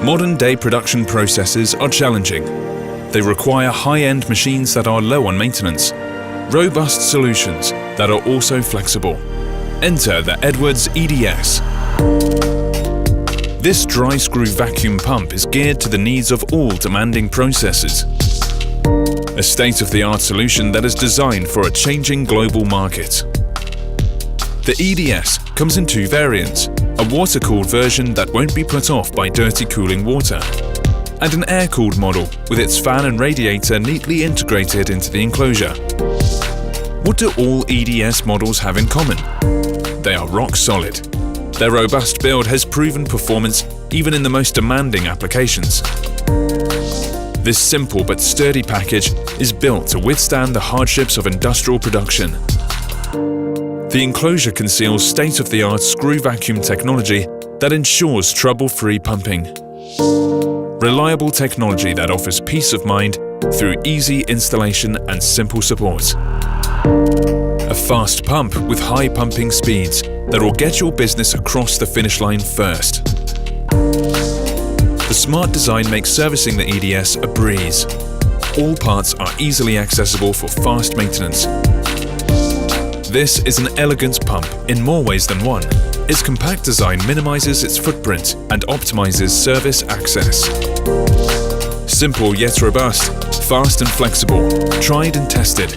Modern-day production processes are challenging. They require high-end machines that are low on maintenance, robust solutions that are also flexible. Enter the Edwards EDS. This dry screw vacuum pump is geared to the needs of all demanding processes. A state-of-the-art solution that is designed for a changing global market. The EDS comes in two variants, a water-cooled version that won't be put off by dirty cooling water, and an air-cooled model with its fan and radiator neatly integrated into the enclosure. What do all EDS models have in common? They are rock solid. Their robust build has proven performance even in the most demanding applications. This simple but sturdy package is built to withstand the hardships of industrial production. The enclosure conceals state-of-the-art screw vacuum technology that ensures trouble-free pumping. Reliable technology that offers peace of mind through easy installation and simple support. A fast pump with high pumping speeds that will get your business across the finish line first. The smart design makes servicing the EDS a breeze. All parts are easily accessible for fast maintenance. This is an elegant pump in more ways than one. Its compact design minimizes its footprint and optimizes service access. Simple yet robust, fast and flexible, tried and tested.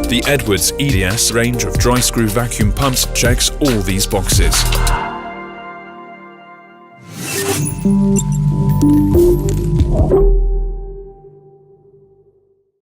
The Edwards EDS range of dry screw vacuum pumps checks all these boxes.